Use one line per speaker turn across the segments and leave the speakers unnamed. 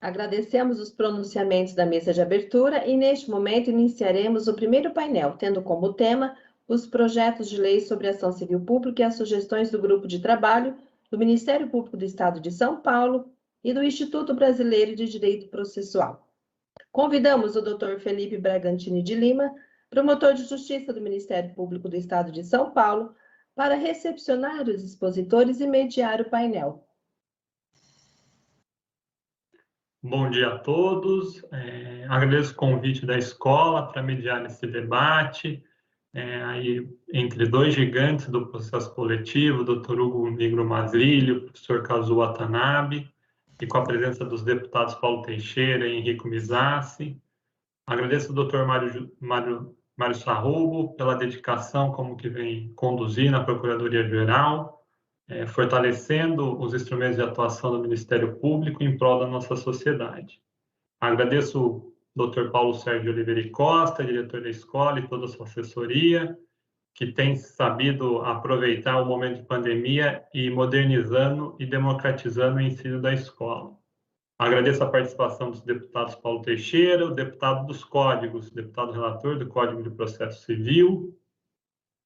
Agradecemos os pronunciamentos da mesa de abertura e, neste momento, iniciaremos o primeiro painel, tendo como tema os projetos de lei sobre ação civil pública e as sugestões do Grupo de Trabalho do Ministério Público do Estado de São Paulo e do Instituto Brasileiro de Direito Processual. Convidamos o Dr. Felipe Bragantini de Lima, promotor de Justiça do Ministério Público do Estado de São Paulo, para recepcionar os expositores e mediar o painel.
Bom dia a todos. Agradeço o convite da escola para mediar esse debate, aí, entre dois gigantes do processo coletivo, o Dr. Hugo Nigro Mazzilli, o professor Kazuo Watanabe, e com a presença dos deputados Paulo Teixeira e Henrico Mizassi. Agradeço ao Dr. Mário Sarrubo pela dedicação como que vem conduzindo a Procuradoria-Geral, fortalecendo os instrumentos de atuação do Ministério Público em prol da nossa sociedade. Agradeço o Dr. Paulo Sérgio Oliveira Costa, diretor da escola, e toda a sua assessoria, que tem sabido aproveitar o momento de pandemia e modernizando e democratizando o ensino da escola. Agradeço a participação dos deputados Paulo Teixeira, o deputado dos Códigos, deputado relator do Código de Processo Civil,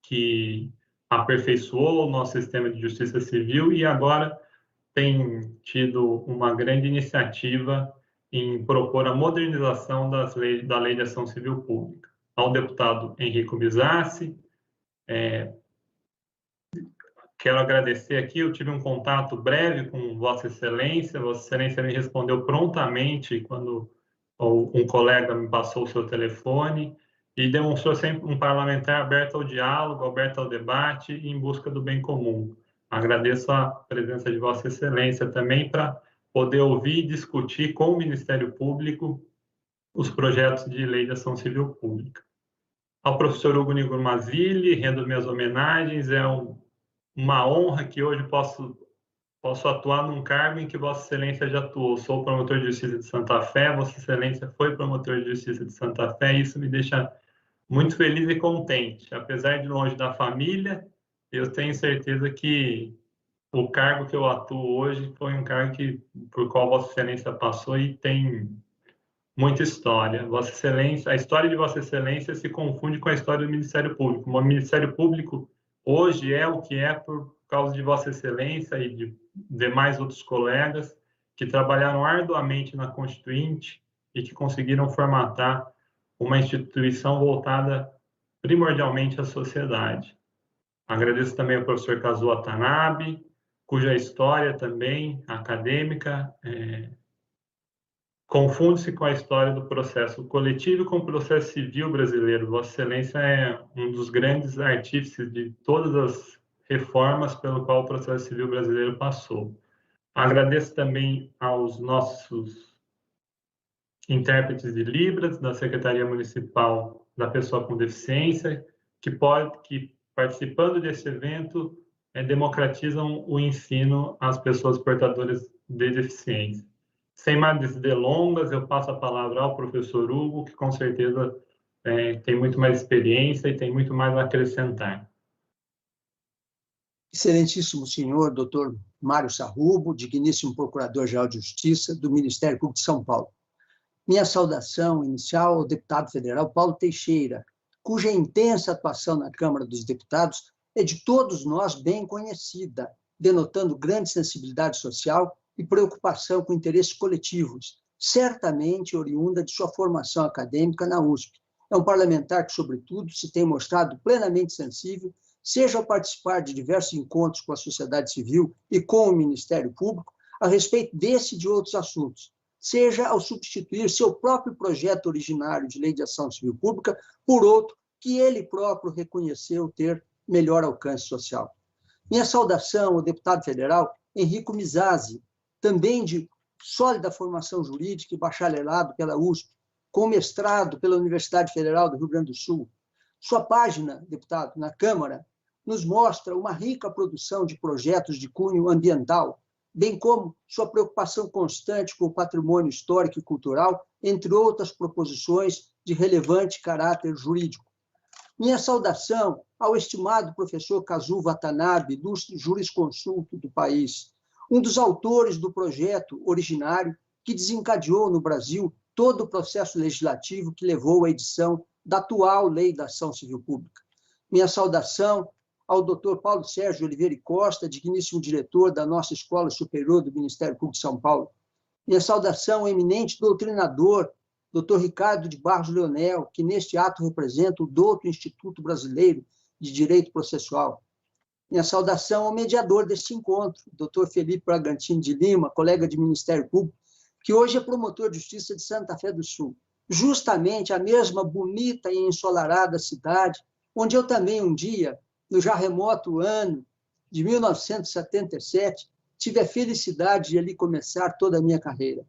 que aperfeiçoou o nosso sistema de justiça civil e agora tem tido uma grande iniciativa em propor a modernização da Lei de Ação Civil Pública. Ao deputado Henrico Mizassi, quero agradecer aqui, eu tive um contato breve com Vossa Excelência me respondeu prontamente quando um colega me passou o seu telefone e demonstrou sempre um parlamentar aberto ao diálogo, aberto ao debate e em busca do bem comum. Agradeço a presença de Vossa Excelência também para poder ouvir e discutir com o Ministério Público os projetos de lei de ação civil pública. Ao professor Hugo Nigro Mazzilli, rendo minhas homenagens, uma honra que hoje posso atuar num cargo em que Vossa Excelência já atuou. Sou promotor de Justiça de Santa Fé, Vossa Excelência foi promotor de Justiça de Santa Fé, e isso me deixa muito feliz e contente. Apesar de longe da família, eu tenho certeza que o cargo que eu atuo hoje foi um cargo por qual Vossa Excelência passou e tem muita história. Vossa Excelência, a história de Vossa Excelência se confunde com a história do Ministério Público. O Ministério Público hoje é o que é por causa de Vossa Excelência e de demais outros colegas que trabalharam arduamente na Constituinte e que conseguiram formatar uma instituição voltada primordialmente à sociedade. Agradeço também ao professor Kazuo Watanabe, cuja história também acadêmica confunde-se com a história do processo coletivo e com o processo civil brasileiro. Vossa Excelência é um dos grandes artífices de todas as reformas pelo qual o processo civil brasileiro passou. Agradeço também aos nossos intérpretes de Libras, da Secretaria Municipal da Pessoa com Deficiência, que participando desse evento, democratizam o ensino às pessoas portadoras de deficiência. Sem mais delongas, eu passo a palavra ao professor Hugo, que com certeza tem muito mais experiência e tem muito mais a acrescentar.
Excelentíssimo senhor, doutor Mário Sarrubo, digníssimo Procurador-Geral de Justiça do Ministério Público de São Paulo. Minha saudação inicial ao deputado federal Paulo Teixeira, cuja intensa atuação na Câmara dos Deputados é de todos nós bem conhecida, denotando grande sensibilidade social e preocupação com interesses coletivos, certamente oriunda de sua formação acadêmica na USP. É um parlamentar que, sobretudo, se tem mostrado plenamente sensível, seja ao participar de diversos encontros com a sociedade civil e com o Ministério Público, a respeito desse e de outros assuntos, seja ao substituir seu próprio projeto originário de lei de ação civil pública por outro que ele próprio reconheceu ter melhor alcance social. Minha saudação ao deputado federal Henrico Mizassi, também de sólida formação jurídica e bacharelado pela USP, com mestrado pela Universidade Federal do Rio Grande do Sul. Sua página, deputado, na Câmara, nos mostra uma rica produção de projetos de cunho ambiental, bem como sua preocupação constante com o patrimônio histórico e cultural, entre outras proposições de relevante caráter jurídico. Minha saudação ao estimado professor Kazuo Watanabe, ilustre jurisconsulto do país, um dos autores do projeto originário que desencadeou no Brasil todo o processo legislativo que levou à edição da atual Lei da Ação Civil Pública. Minha saudação ao Dr. Paulo Sérgio Oliveira e Costa, digníssimo diretor da nossa Escola Superior do Ministério Público de São Paulo. Minha saudação ao eminente doutrinador, Dr. Ricardo de Barros Leonel, que neste ato representa o douto Instituto Brasileiro de Direito Processual. Minha saudação ao mediador deste encontro, Dr. Felipe Bragantino de Lima, colega de Ministério Público, que hoje é promotor de Justiça de Santa Fé do Sul, justamente a mesma bonita e ensolarada cidade onde eu também um dia, no já remoto ano de 1977, tive a felicidade de ali começar toda a minha carreira.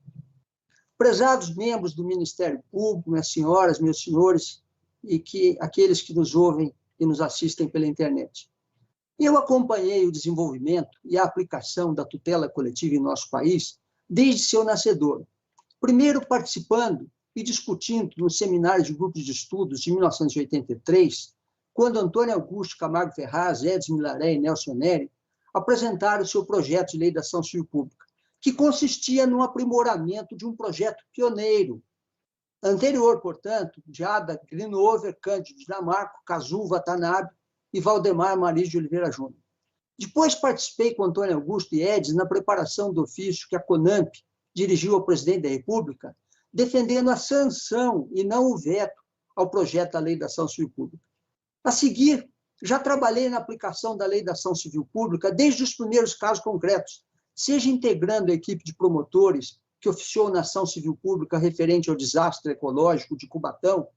Prezados membros do Ministério Público, minhas senhoras, meus senhores, e aqueles que nos ouvem e nos assistem pela internet. Eu acompanhei o desenvolvimento e a aplicação da tutela coletiva em nosso país desde seu nascedor, primeiro participando e discutindo nos seminários de grupos de estudos de 1983, quando Antônio Augusto Camargo Ferraz, Edson Milaré e Nelson Neri apresentaram o seu projeto de lei da ação civil pública, que consistia no aprimoramento de um projeto pioneiro, anterior, portanto, de Ada Grinover, Cândido Dinamarco, Kazu Watanabe e Valdemar Maris de Oliveira Júnior. Depois participei com Antônio Augusto e Edson na preparação do ofício que a CONAMP dirigiu ao presidente da República, defendendo a sanção e não o veto ao projeto da Lei da Ação Civil Pública. A seguir, já trabalhei na aplicação da Lei da Ação Civil Pública desde os primeiros casos concretos, seja integrando a equipe de promotores que oficiou na ação civil pública referente ao desastre ecológico de Cubatão,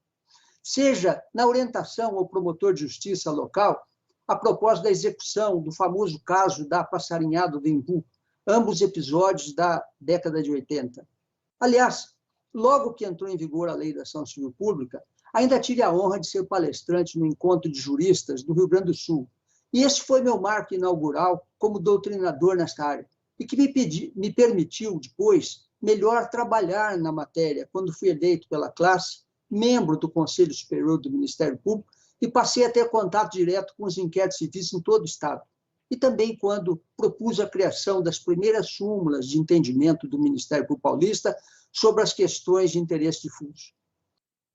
seja na orientação ao promotor de justiça local a propósito da execução do famoso caso da passarinhada do Embu, ambos episódios da década de 80. Aliás, logo que entrou em vigor a Lei da Ação Civil Pública, ainda tive a honra de ser palestrante no Encontro de Juristas do Rio Grande do Sul. E esse foi meu marco inaugural como doutrinador nesta área, e que me permitiu, depois, melhor trabalhar na matéria, quando fui eleito pela classe, membro do Conselho Superior do Ministério Público, e passei a ter contato direto com os inquéritos civis em todo o Estado. E também quando propus a criação das primeiras súmulas de entendimento do Ministério Público Paulista sobre as questões de interesse difuso.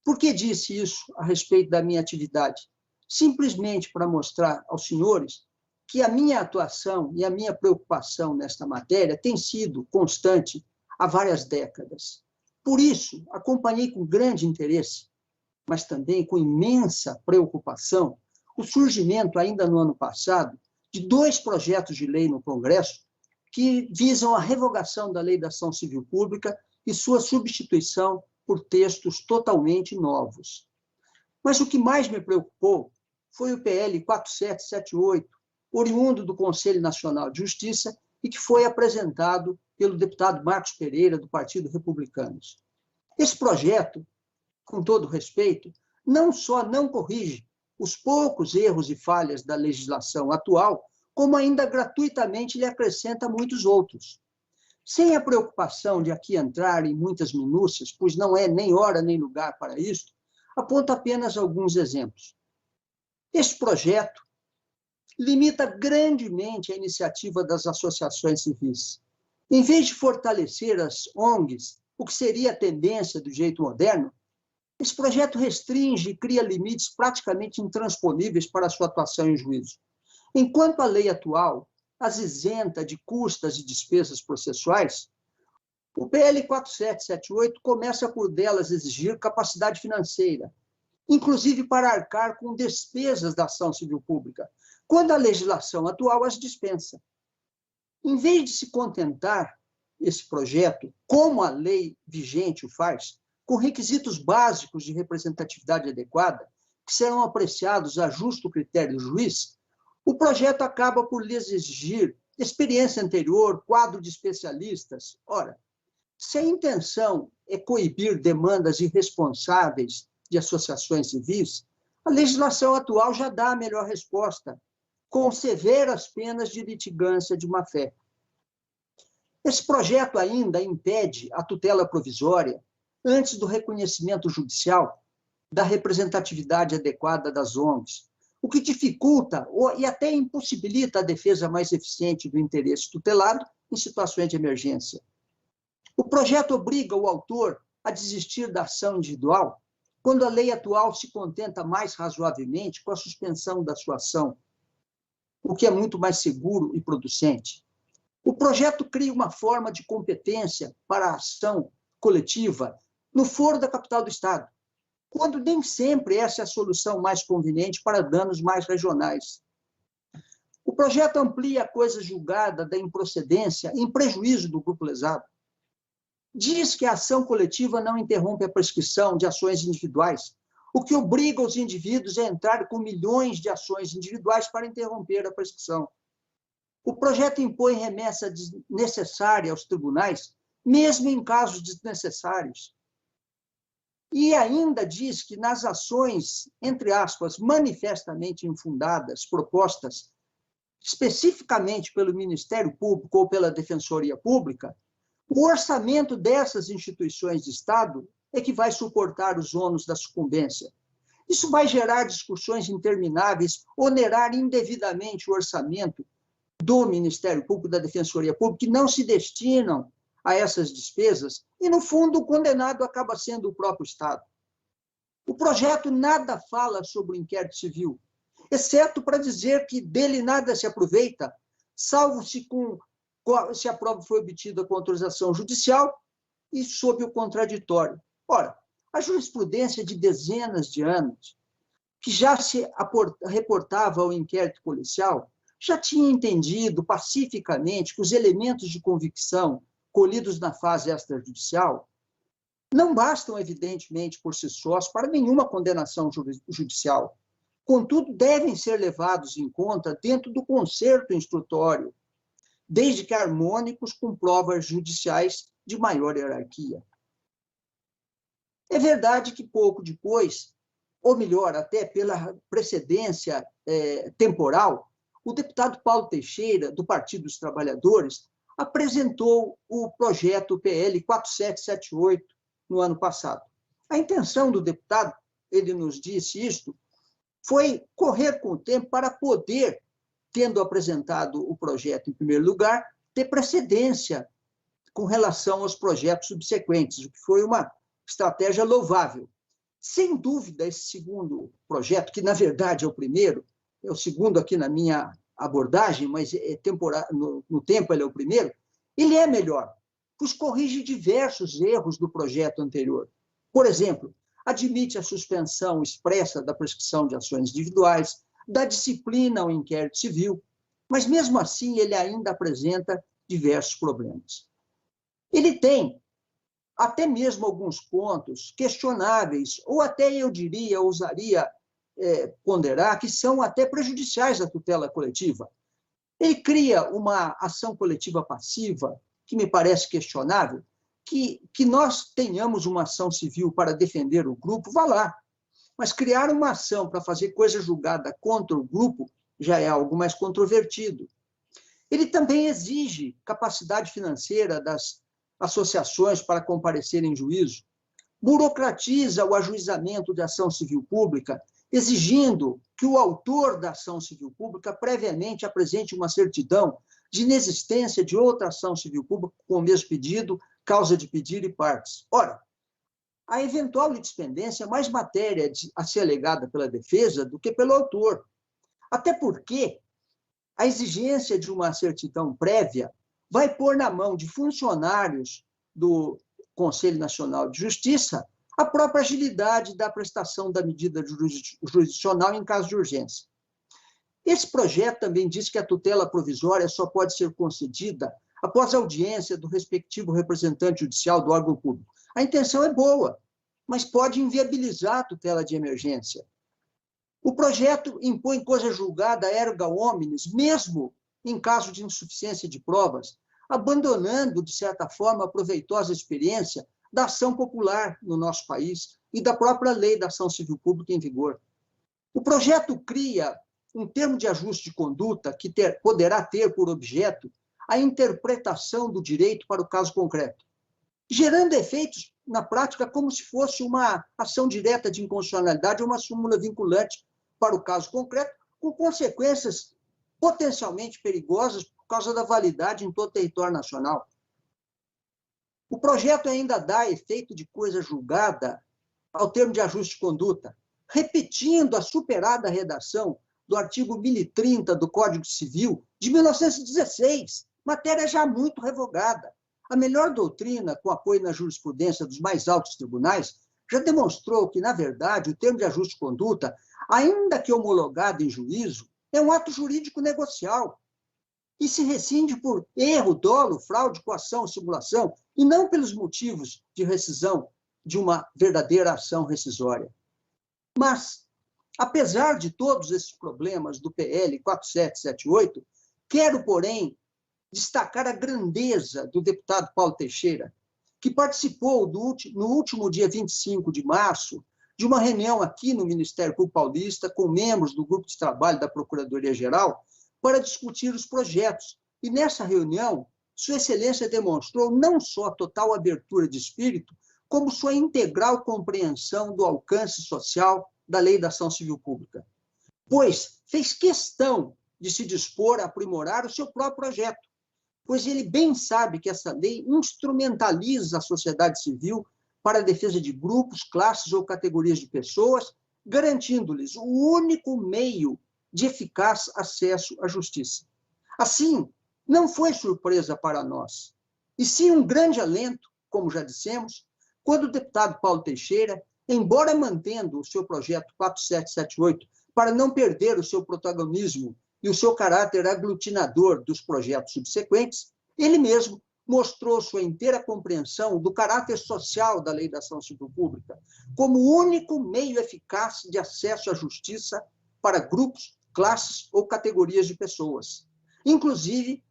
Por que disse isso a respeito da minha atividade? Simplesmente para mostrar aos senhores que a minha atuação e a minha preocupação nesta matéria tem sido constante há várias décadas. Por isso, acompanhei com grande interesse, mas também com imensa preocupação, o surgimento, ainda no ano passado, de 2 projetos de lei no Congresso que visam a revogação da Lei da Ação Civil Pública e sua substituição por textos totalmente novos. Mas o que mais me preocupou foi o PL 4778, oriundo do Conselho Nacional de Justiça e que foi apresentado pelo deputado Marcos Pereira, do Partido Republicano. Esse projeto, com todo respeito, não só não corrige os poucos erros e falhas da legislação atual, como ainda gratuitamente lhe acrescenta muitos outros. Sem a preocupação de aqui entrar em muitas minúcias, pois não é nem hora nem lugar para isso, aponto apenas alguns exemplos. Este projeto limita grandemente a iniciativa das associações civis. Em vez de fortalecer as ONGs, o que seria a tendência do direito moderno, esse projeto restringe e cria limites praticamente intransponíveis para a sua atuação em juízo. Enquanto a lei atual as isenta de custas e despesas processuais, o PL 4778 começa por delas exigir capacidade financeira, inclusive para arcar com despesas da ação civil pública, quando a legislação atual as dispensa. Em vez de se contentar esse projeto, como a lei vigente o faz, com requisitos básicos de representatividade adequada, que serão apreciados a justo critério do juiz, o projeto acaba por lhes exigir experiência anterior, quadro de especialistas. Ora, se a intenção é coibir demandas irresponsáveis de associações civis, a legislação atual já dá a melhor resposta, com severas penas de litigância de má-fé. Esse projeto ainda impede a tutela provisória antes do reconhecimento judicial da representatividade adequada das ONGs, o que dificulta e até impossibilita a defesa mais eficiente do interesse tutelado em situações de emergência. O projeto obriga o autor a desistir da ação individual, quando a lei atual se contenta mais razoavelmente com a suspensão da sua ação, o que é muito mais seguro e producente. O projeto cria uma forma de competência para a ação coletiva no foro da capital do Estado, quando nem sempre essa é a solução mais conveniente para danos mais regionais. O projeto amplia a coisa julgada da improcedência em prejuízo do grupo lesado. Diz que a ação coletiva não interrompe a prescrição de ações individuais, o que obriga os indivíduos a entrar com milhões de ações individuais para interromper a prescrição. O projeto impõe remessa desnecessária aos tribunais, mesmo em casos desnecessários. E ainda diz que nas ações, entre aspas, manifestamente infundadas, propostas especificamente pelo Ministério Público ou pela Defensoria Pública, o orçamento dessas instituições de Estado é que vai suportar os ônus da sucumbência. Isso vai gerar discussões intermináveis, onerar indevidamente o orçamento do Ministério Público, da Defensoria Pública, que não se destinam a essas despesas, e, no fundo, o condenado acaba sendo o próprio Estado. O projeto nada fala sobre o inquérito civil, exceto para dizer que dele nada se aproveita, salvo se a prova foi obtida com autorização judicial e sob o contraditório. Ora, a jurisprudência de dezenas de anos, que já se reportava ao inquérito policial, já tinha entendido pacificamente que os elementos de convicção colhidos na fase extrajudicial não bastam, evidentemente, por si sós para nenhuma condenação judicial. Contudo, devem ser levados em conta dentro do concerto instrutório, desde que harmônicos com provas judiciais de maior hierarquia. É verdade que pouco depois, ou melhor, até pela precedência temporal, o deputado Paulo Teixeira, do Partido dos Trabalhadores, apresentou o projeto PL 4778 no ano passado. A intenção do deputado, ele nos disse isto, foi correr com o tempo para poder, tendo apresentado o projeto em primeiro lugar, ter precedência com relação aos projetos subsequentes, o que foi uma estratégia louvável. Sem dúvida, esse segundo projeto, que na verdade é o primeiro, é o segundo aqui na minha abordagem, mas no tempo ele é o primeiro, ele é melhor, pois corrige diversos erros do projeto anterior. Por exemplo, admite a suspensão expressa da prescrição de ações individuais, da disciplina ao inquérito civil, mas mesmo assim ele ainda apresenta diversos problemas. Ele tem até mesmo alguns pontos questionáveis, ou até, eu diria, ousaria ponderar, que são até prejudiciais à tutela coletiva. Ele cria uma ação coletiva passiva, que me parece questionável, que nós tenhamos uma ação civil para defender o grupo, vá lá. Mas criar uma ação para fazer coisa julgada contra o grupo já é algo mais controvertido. Ele também exige capacidade financeira das associações para comparecerem em juízo, burocratiza o ajuizamento de ação civil pública, exigindo que o autor da ação civil pública previamente apresente uma certidão de inexistência de outra ação civil pública com o mesmo pedido, causa de pedido e partes. Ora, a eventual litispendência é mais matéria a ser alegada pela defesa do que pelo autor. Até porque a exigência de uma certidão prévia vai pôr na mão de funcionários do Conselho Nacional de Justiça a própria agilidade da prestação da medida jurisdicional em caso de urgência. Esse projeto também diz que a tutela provisória só pode ser concedida após a audiência do respectivo representante judicial do órgão público. A intenção é boa, mas pode inviabilizar a tutela de emergência. O projeto impõe coisa julgada erga omnes, mesmo em caso de insuficiência de provas, abandonando, de certa forma, a proveitosa experiência da ação popular no nosso país e da própria lei da ação civil pública em vigor. O projeto cria um termo de ajuste de conduta que poderá ter por objeto a interpretação do direito para o caso concreto, gerando efeitos, na prática, como se fosse uma ação direta de inconstitucionalidade ou uma súmula vinculante para o caso concreto, com consequências potencialmente perigosas por causa da validade em todo o território nacional. O projeto ainda dá efeito de coisa julgada ao termo de ajuste de conduta, repetindo a superada redação do artigo 1030 do Código Civil de 1916, matéria já muito revogada. A melhor doutrina, com apoio na jurisprudência dos mais altos tribunais, já demonstrou que, na verdade, o termo de ajuste de conduta, ainda que homologado em juízo, é um ato jurídico negocial e se rescinde por erro, dolo, fraude, coação, simulação, e não pelos motivos de rescisão de uma verdadeira ação rescisória. Mas, apesar de todos esses problemas do PL 4778, quero, porém, destacar a grandeza do deputado Paulo Teixeira, que participou no último dia 25 de março de uma reunião aqui no Ministério Público Paulista com membros do grupo de trabalho da Procuradoria-Geral para discutir os projetos. E nessa reunião, Sua Excelência demonstrou não só total abertura de espírito, como sua integral compreensão do alcance social da Lei da Ação Civil Pública, pois fez questão de se dispor a aprimorar o seu próprio projeto, pois ele bem sabe que essa lei instrumentaliza a sociedade civil para a defesa de grupos, classes ou categorias de pessoas, garantindo-lhes o único meio de eficaz acesso à justiça. Assim, não foi surpresa para nós, e sim um grande alento, como já dissemos, quando o deputado Paulo Teixeira, embora mantendo o seu projeto 4778 para não perder o seu protagonismo e o seu caráter aglutinador dos projetos subsequentes, ele mesmo mostrou sua inteira compreensão do caráter social da Lei da Ação Civil Pública como o único meio eficaz de acesso à justiça para grupos, classes ou categorias de pessoas, inclusive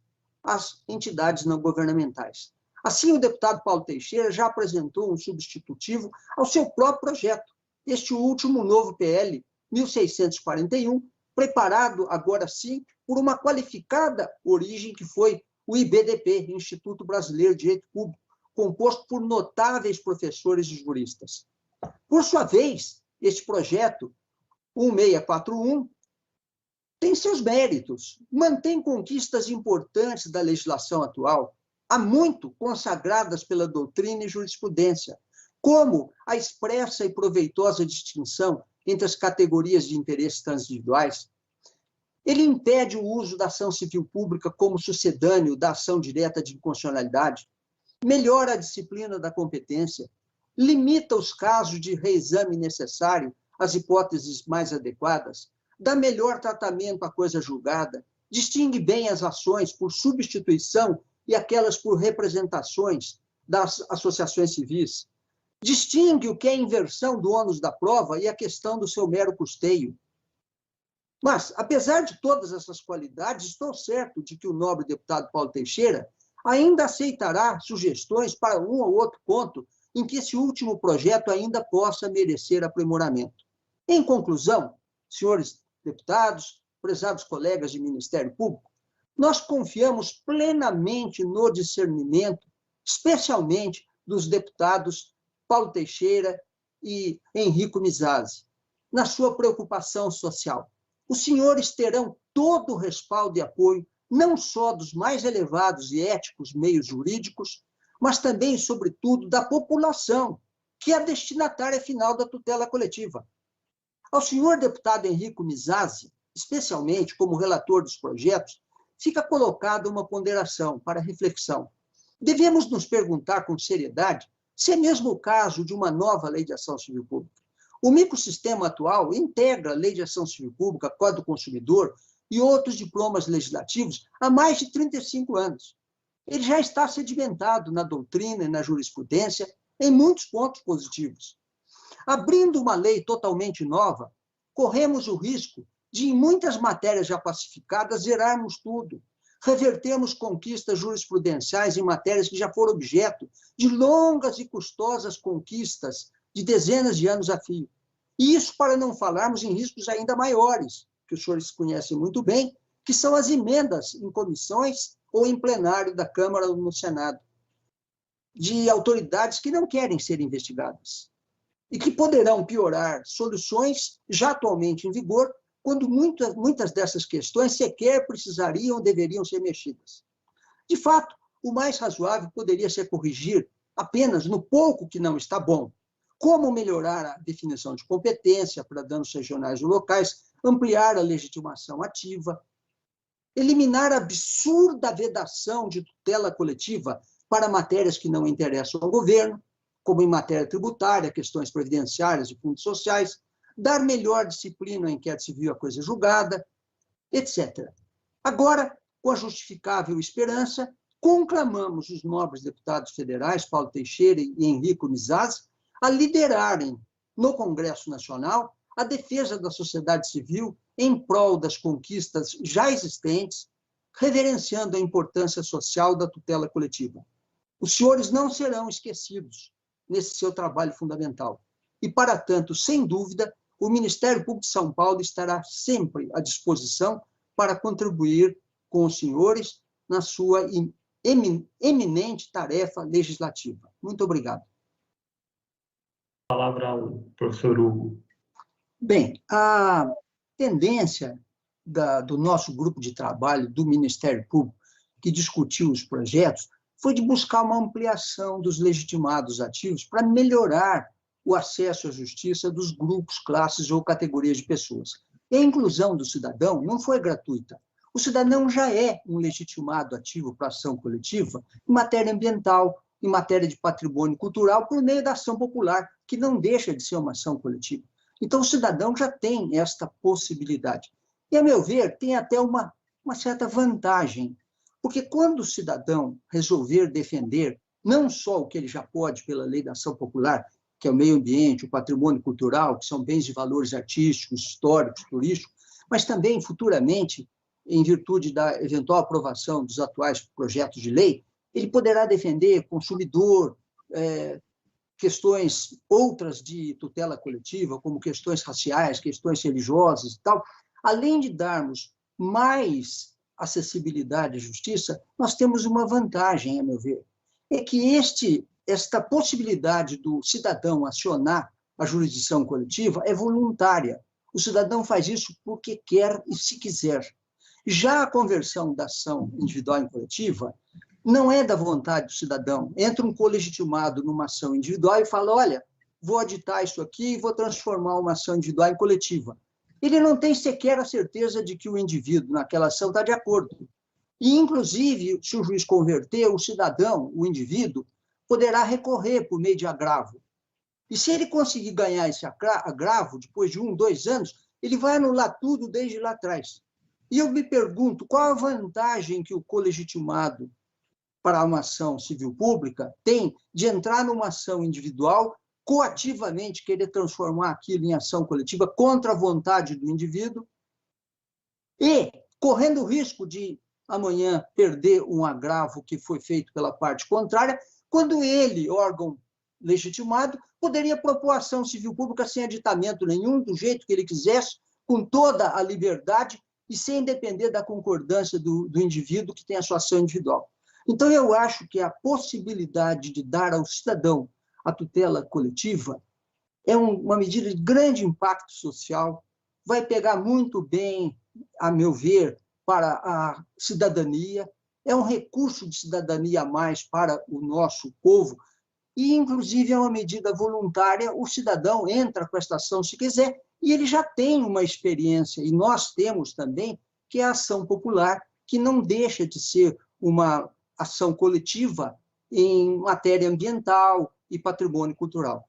as entidades não governamentais. Assim, o deputado Paulo Teixeira já apresentou um substitutivo ao seu próprio projeto, este último novo PL 1641, preparado, agora sim, por uma qualificada origem que foi o IBDP, Instituto Brasileiro de Direito Público, composto por notáveis professores e juristas. Por sua vez, este projeto, 1641, tem seus méritos, mantém conquistas importantes da legislação atual, há muito consagradas pela doutrina e jurisprudência, como a expressa e proveitosa distinção entre as categorias de interesses transindividuais. Ele impede o uso da ação civil pública como sucedâneo da ação direta de inconstitucionalidade, melhora a disciplina da competência, limita os casos de reexame necessário às hipóteses mais adequadas, dá melhor tratamento à coisa julgada, distingue bem as ações por substituição e aquelas por representações das associações civis, distingue o que é a inversão do ônus da prova e a questão do seu mero custeio. Mas, apesar de todas essas qualidades, estou certo de que o nobre deputado Paulo Teixeira ainda aceitará sugestões para um ou outro ponto em que esse último projeto ainda possa merecer aprimoramento. Em conclusão, senhores deputados, prezados colegas de Ministério Público, nós confiamos plenamente no discernimento, especialmente dos deputados Paulo Teixeira e Henrico Mizasi, na sua preocupação social. Os senhores terão todo o respaldo e apoio, não só dos mais elevados e éticos meios jurídicos, mas também, e sobretudo, da população, que é a destinatária final da tutela coletiva. Ao senhor deputado Henrico Mizasi, especialmente como relator dos projetos, fica colocada uma ponderação para reflexão. Devemos nos perguntar com seriedade se é mesmo o caso de uma nova lei de ação civil pública. O microsistema atual integra a Lei de Ação Civil Pública, Código do Consumidor e outros diplomas legislativos há mais de 35 anos. Ele já está sedimentado na doutrina e na jurisprudência em muitos pontos positivos. Abrindo uma lei totalmente nova, corremos o risco de, em muitas matérias já pacificadas, zerarmos tudo, revertermos conquistas jurisprudenciais em matérias que já foram objeto de longas e custosas conquistas de dezenas de anos a fio. E isso para não falarmos em riscos ainda maiores, que os senhores conhecem muito bem, que são as emendas em comissões ou em plenário da Câmara ou no Senado, de autoridades que não querem ser investigadas e que poderão piorar soluções já atualmente em vigor, quando muitas dessas questões sequer precisariam ou deveriam ser mexidas. De fato, o mais razoável poderia ser corrigir apenas no pouco que não está bom. Como melhorar a definição de competência para danos regionais ou locais, ampliar a legitimação ativa, eliminar a absurda vedação de tutela coletiva para matérias que não interessam ao governo, como em matéria tributária, questões previdenciárias e fundos sociais, dar melhor disciplina ao inquérito civil à coisa julgada, etc. Agora, com a justificável esperança, conclamamos os nobres deputados federais, Paulo Teixeira e Henrico Mizaz, a liderarem no Congresso Nacional a defesa da sociedade civil em prol das conquistas já existentes, reverenciando a importância social da tutela coletiva. Os senhores não serão esquecidos nesse seu trabalho fundamental. E, para tanto, sem dúvida, o Ministério Público de São Paulo estará sempre à disposição para contribuir com os senhores na sua eminente tarefa legislativa. Muito obrigado.
A palavra ao professor Hugo.
Bem, a tendência do nosso grupo de trabalho do Ministério Público, que discutiu os projetos, foi de buscar uma ampliação dos legitimados ativos para melhorar o acesso à justiça dos grupos, classes ou categorias de pessoas. E a inclusão do cidadão não foi gratuita. O cidadão já é um legitimado ativo para ação coletiva em matéria ambiental, em matéria de patrimônio cultural, por meio da ação popular, que não deixa de ser uma ação coletiva. Então, o cidadão já tem esta possibilidade. E, a meu ver, tem até uma certa vantagem, porque quando o cidadão resolver defender não só o que ele já pode pela lei da ação popular, que é o meio ambiente, o patrimônio cultural, que são bens de valores artísticos, históricos, turísticos, mas também, futuramente, em virtude da eventual aprovação dos atuais projetos de lei, ele poderá defender consumidor, questões outras de tutela coletiva, como questões raciais, questões religiosas e tal. Além de darmos mais acessibilidade à justiça, nós temos uma vantagem, a meu ver, é que esta possibilidade do cidadão acionar a jurisdição coletiva é voluntária. O cidadão faz isso porque quer e se quiser. Já a conversão da ação individual em coletiva não é da vontade do cidadão. Entra um colegitimado numa ação individual e fala, olha, vou aditar isso aqui e vou transformar uma ação individual em coletiva. Ele não tem sequer a certeza de que o indivíduo naquela ação está de acordo. E, inclusive, se o juiz converter, o cidadão, o indivíduo, poderá recorrer por meio de agravo. E se ele conseguir ganhar esse agravo, depois de 1, 2 anos, ele vai anular tudo desde lá atrás. E eu me pergunto, qual a vantagem que o colegitimado para uma ação civil pública tem de entrar numa ação individual, coativamente querer transformar aquilo em ação coletiva contra a vontade do indivíduo e correndo o risco de amanhã perder um agravo que foi feito pela parte contrária, quando ele, órgão legitimado, poderia propor ação civil pública sem aditamento nenhum, do jeito que ele quisesse, com toda a liberdade e sem depender da concordância do indivíduo que tem a sua ação individual. Então, eu acho que a possibilidade de dar ao cidadão a tutela coletiva é uma medida de grande impacto social, vai pegar muito bem, a meu ver, para a cidadania, é um recurso de cidadania a mais para o nosso povo, e, inclusive, é uma medida voluntária, o cidadão entra com esta ação se quiser, e ele já tem uma experiência, e nós temos também, que é a ação popular, que não deixa de ser uma ação coletiva em matéria ambiental e patrimônio cultural.